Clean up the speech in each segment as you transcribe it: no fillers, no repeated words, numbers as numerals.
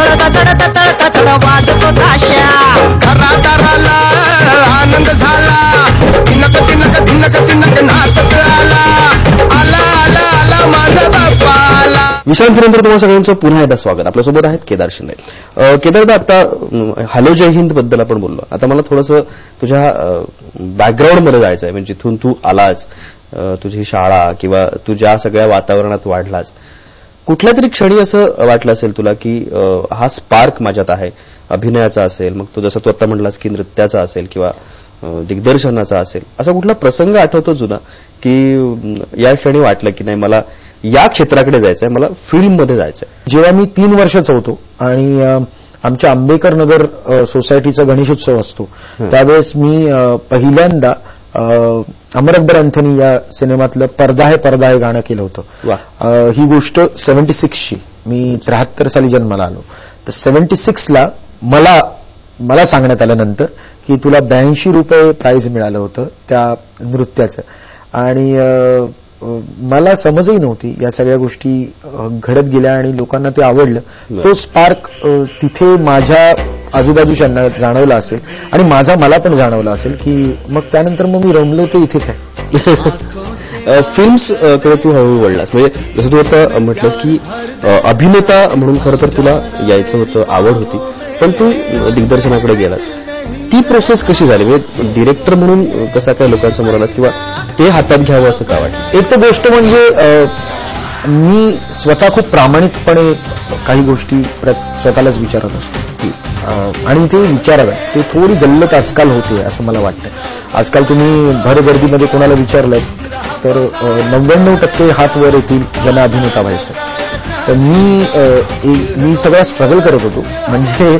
तळतळ वाजतो ताशा घरादाराला आनंद झाला तिनक तिनक तिनक तिनक नाचत आला आला आला आला माझा बाप्पा आला. विश्रांतीनंतर तुम्हाला सगळ्यांचं पुन्हा एकदा स्वागत. आपल्यासोबत आहेत केदार शिंदे. केदार, आता हॅलो जय हिंद बद्दल आपण बोललो. आता मला थोडंसं तुझ्या बॅकग्राऊंड मध्ये जायचं आहे. म्हणजे जिथून तू आलास, तुझी शाळा किंवा तू ज्या सगळ्या वातावरणात वाढलास, कुठल्या तरी क्षणी असं वाटलं असेल तुला की हा स्पार्क माझ्यात आहे, अभिनयाचा असेल, मग तू जसं तू आता म्हणलास की नृत्याचा असेल किंवा दिग्दर्शनाचा असेल, असा कुठला प्रसंग आठवतो जुना की या क्षणी वाटलं की नाही मला या क्षेत्राकडे जायचंय, मला फिल्ममध्ये जायचंय? जेव्हा मी 3 वर्षाचा होतो आणि आमच्या आंबेकर नगर सोसायटीचा गणेशोत्सव असतो, त्यावेळेस मी पहिल्यांदा अमर अकबर अँथनी या सिनेमातलं पर्दा है गाणं केलं होतं. ही गोष्ट 76ची, मी 73 साली जन्माला आलो. तर 76ला मला सांगण्यात आल्यानंतर की तुला 82 रुपये प्राइज मिळालं होतं त्या नृत्याचं. आणि मला समजही नव्हती, या सगळ्या गोष्टी घडत गेल्या आणि लोकांना ते आवडलं. तो स्पार्क तिथे माझ्या आजूबाजूच्यांना जाणवला असेल आणि मला पण जाणवला असेल की मग त्यानंतर मग मी रमलो तो इथेच आहे. फिल्म्स कडे तू हळूहळू वळलास. म्हणजे जसं तू आता म्हटलंस की अभिनेता म्हणून खरं तर तुला यायचं होतं, आवड होती, पण तू दिग्दर्शनाकडे गेलास. ती प्रोसेस कशी झाली? म्हणजे डिरेक्टर म्हणून कसा काय लोकांसमोर आलास किंवा ते हातात घ्यावं असं का वाटलं? एक तर गोष्ट म्हणजे मी स्वतः खूप प्रामाणिकपणे काही गोष्टी स्वतःलाच विचारत असतो आणि ते विचाराव्या. ते थोडी गल्लत आजकाल होते असं मला वाटतं. आजकाल तुम्ही भर गर्दीमध्ये कोणाला विचारलं तर 99% हात वर येतील ज्यांना अभिनेता व्हायचं. तर मी सगळा स्ट्रगल करत होतो. म्हणजे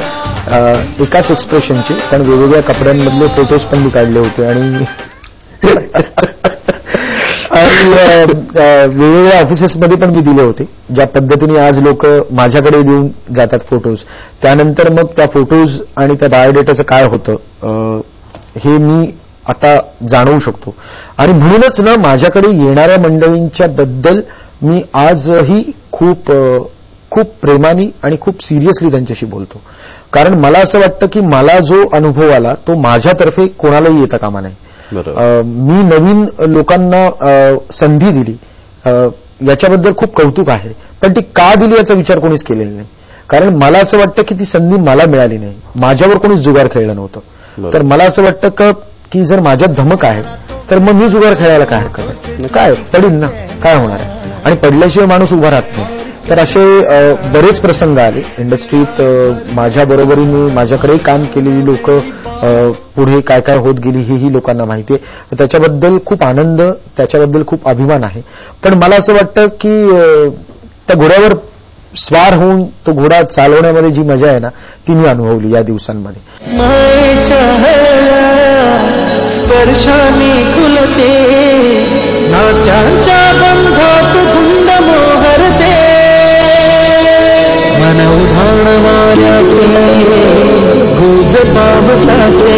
एकाच एक्सप्रेशनचे पण वेगवेगळ्या कपड्यांमधले फोटोज पण मी काढले होते आणि वेगवेगळ्या ऑफिसेसमध्ये पण मी दिले होते. ज्या पद्धतीने आज लोक माझ्याकडे देऊन जातात फोटोज, त्यानंतर मग त्या फोटोज आणि त्या बायोडेटाचं काय होतं हे मी आता जाणवू शकतो. आणि म्हणूनच ना माझ्याकडे येणाऱ्या मंडळींच्या बद्दल मी आजही खूप प्रेमाने आणि खूप सिरियसली त्यांच्याशी बोलतो. कारण मला असं वाटतं की मला जो अनुभव आला तो माझ्यातर्फे कोणालाही येता कामा नाही. मी नवीन लोकांना संधी दिली याच्याबद्दल खूप कौतुक आहे, पण ती का दिली याचा विचार कोणीच केलेला नाही. कारण मला असं वाटतं की ती संधी मला मिळाली नाही, माझ्यावर कोणीच जुगार खेळलं नव्हतं. तर मला असं वाटतं की जर माझ्यात धमक आहे तर मग मी जुगार खेळायला काय हरकत आहे? काय पडीन ना, काय होणार आहे? आणि पडल्याशिवाय माणूस उभा राहत नाही. तर असे बरेच प्रसंग आले इंडस्ट्रीत. माझ्या बरोबरीने माझ्याकडेही काम केलेली लोक पुढे काय काय होत गेली हेही लोकांना माहिती आहे. त्याच्याबद्दल खूप आनंद, त्याच्याबद्दल खूप अभिमान आहे. पण मला असं वाटतं की त्या घोड्यावर स्वार होऊन तो घोडा चालवण्यामध्ये जी मजा आहे ना ती मी अनुभवली या दिवसांमध्ये. स्पर्शाने खुलते नाट्यांच्या बंधात धुंद मोहरते मन उधाण वाऱ्याचे गुज पावसाचे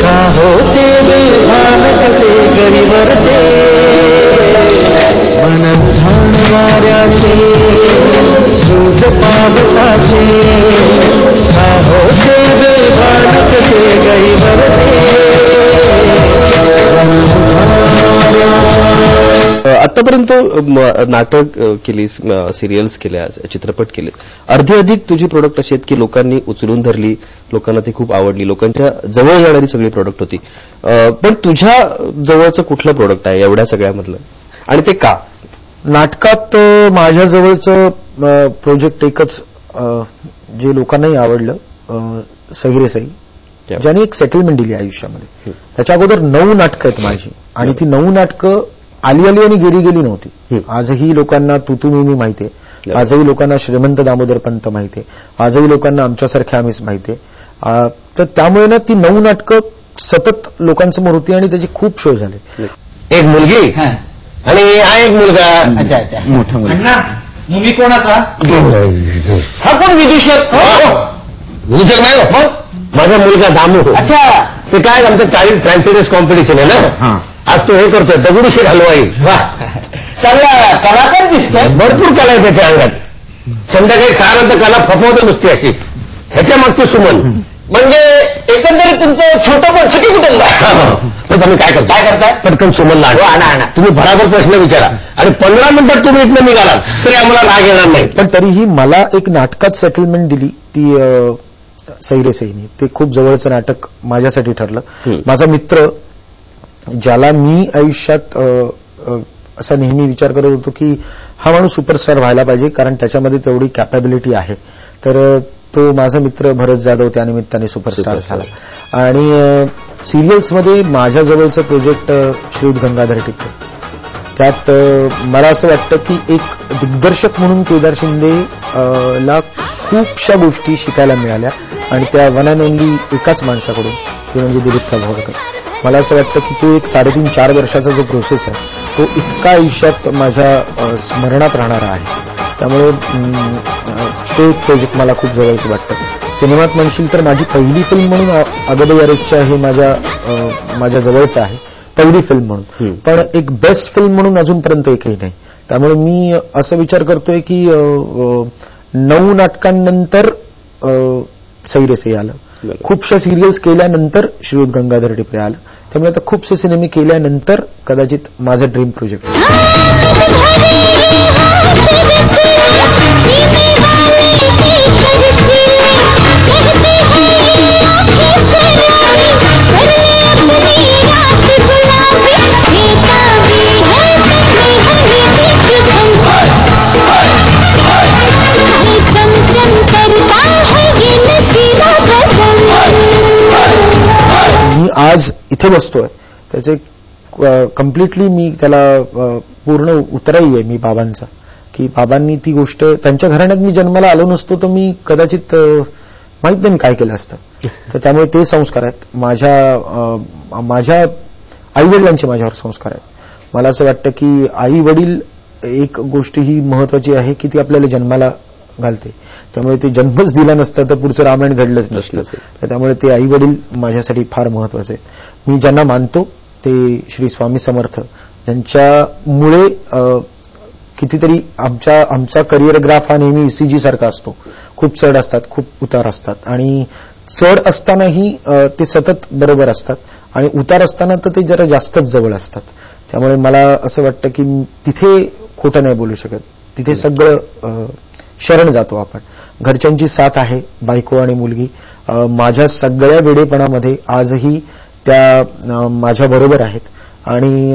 का होते बेभान कसे गरीवरते मन उधाण वाऱ्याचे गुज पावसाचे का होते बेभान कसे गरीवरते. आतापर्यंत नाटक केलीस, सिरियल्स केल्या, चित्रपट केलेस, अर्धी अधिक तुझी प्रोडक्ट अशी आहेत की लोकांनी उचलून धरली, लोकांना ती खूप आवडली, लोकांच्या जवळ येणारी सगळी प्रोडक्ट होती. पण तुझ्या जवळचं कुठलं प्रोडक्ट आहे एवढ्या सगळ्यामधलं आणि ते का? नाटकात माझ्या जवळचं प्रोजेक्ट एकच जे लोकांनाही आवडलं, सगळे सही, ज्याने एक सेटलमेंट दिली आयुष्यामध्ये. त्याच्या अगोदर 9 नाटकं आहेत माझी आणि ती 9 नाटकं आली आणि गेली नव्हती. आजही लोकांना तुतू मिमी माहितीये, आजही लोकांना श्रीमंत दामोदर पंत माहितीये, आजही लोकांना आमच्यासारख्या आम्हीच माहितीये. तर त्यामुळे ना ती 9 नाटकं सतत लोकांसमोर होती आणि त्याचे खूप शो झाले. एक मुलगी आणि हा एक मुलगा, मोठा मुलगा. मुली कोणाचा? हा कोण विदूषक? विदूषक नाही, माझा मुलगा दामू. अच्छा, ते काय आमचं चाइल्ड फ्रँचायझीस कॉम्पिटिशन आहे ना, आज तो हे करतोय दगडूशेठ हलवाई. वा, चांगला कलाकार दिसतोय, भरपूर कला आहे त्याच्या अंगात. संध्याकाळी 6 नंतर कला फफवत नुसती अशी. ह्याच्या मागची सुमन म्हणजे एकंदरीत तुमचं छोटं पण सुखी कुटुंब आहे. तर तुम्ही काय करताय पटकन सुमनला आणा. तुम्ही भराभर प्रश्न विचारा आणि 15 मिनिटात तुम्ही इथनं निघालात तरी आम्हाला राग येणार नाही. पण तरीही मला एक नाटकात सेटलमेंट दिली ती सैरे सैनी. ते खूप जवळचं नाटक माझ्यासाठी ठरलं. माझा मित्र ज्याला मी आयुष्यात असा नेहमी विचार करत होतो की हा माणूस सुपरस्टार व्हायला पाहिजे कारण त्याच्यामध्ये तेवढी कॅपॅबिलिटी आहे. तर तो माझा मित्र भरत जाधव त्यानिमित्ताने सुपरस्टार झाला. आणि सिरियल्समध्ये माझ्या जवळचं प्रोजेक्ट श्रीयुत गंगाधर टिपरे. त्यात मला असं वाटतं की एक दिग्दर्शक म्हणून केदार शिंदे ला खूपशा गोष्टी शिकायला मिळाल्या आणि त्या वन अँड ओनली एकाच माणसाकडून, ते म्हणजे दिलीप प्रभावळकर. मला असं वाटतं की तो एक 3.5-4 वर्षाचा जो प्रोसेस आहे तो इतका आयुष्यात माझ्या स्मरणात राहणारा आहे. त्यामुळे ते प्रोजेक्ट मला खूप जवळचं वाटतं. सिनेमात म्हणशील तर माझी पहिली फिल्म म्हणून अगबे यारेकच्या हे माझ्या जवळचं आहे, पहिली फिल्म म्हणून. पण एक बेस्ट फिल्म म्हणून अजूनपर्यंत एकही नाही. त्यामुळे मी असं विचार करतोय की 9 नाटकांनंतर सैरे सै आलं, खूपशा सिरियल्स केल्यानंतर श्रीयुत गंगाधर टिपरे आलं. त्यामुळे आता खूपसे सिनेमे केल्यानंतर कदाचित माझं ड्रीम प्रोजेक्ट. मी आज इथे बसतोय त्याचे कम्प्लिटली मी त्याला पूर्ण उतराई आहे मी बाबांचा, की बाबांनी ती गोष्ट, त्यांच्या घराण्यात मी जन्माला आलो नसतो तर मी कदाचित माहित नाही मी काय केलं असतं. तर त्यामुळे ते संस्कार आहेत माझ्या आईवडिलांचे माझ्यावर संस्कार आहेत. मला असं वाटतं की आई वडील एक गोष्ट ही महत्वाची आहे की ती आपल्याला जन्माला घालते. त्यामुळे ते जन्मच दिला नसता तर पुढचं रामायण घडलंच नसलं. त्यामुळे ते आई वडील माझ्यासाठी फार महत्वाचे आहेत. मी ज्यांना मानतो ते श्री स्वामी समर्थ यांच्यामुळे कितीतरी आमचा करिअर ग्राफ हा नेहमी ECG सारखा असतो. खूप चढ असतात, खूप उतार असतात आणि चढ असतानाही ते सतत बरोबर असतात आणि उतार असताना तर ते जरा जास्तच जवळ असतात. त्यामुळे मला असं वाटतं की तिथे खोटं नाही बोलू शकत, तिथे सगळं शरण जातो आपण. घरच्यांची साथ आहे, बायको आणि मुलगी. माझ्या सगळ्या वेडेपणामध्ये आजही त्या माझ्या बरोबर आहेत आणि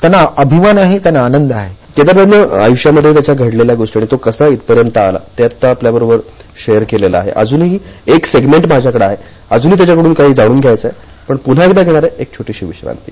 त्यांना अभिमान आहे, त्यांना आनंद आहे. केदारनं आयुष्यामध्ये त्याच्या घडलेल्या गोष्टी आणि तो कसा इथपर्यंत आला ते आता आपल्याबरोबर शेअर केलेला आहे. अजूनही एक सेगमेंट माझ्याकडे आहे, अजूनही त्याच्याकडून काही जाणून घ्यायचं आहे, पण पुन्हा एकदा घेणार आहे एक छोटीशी विश्रांती.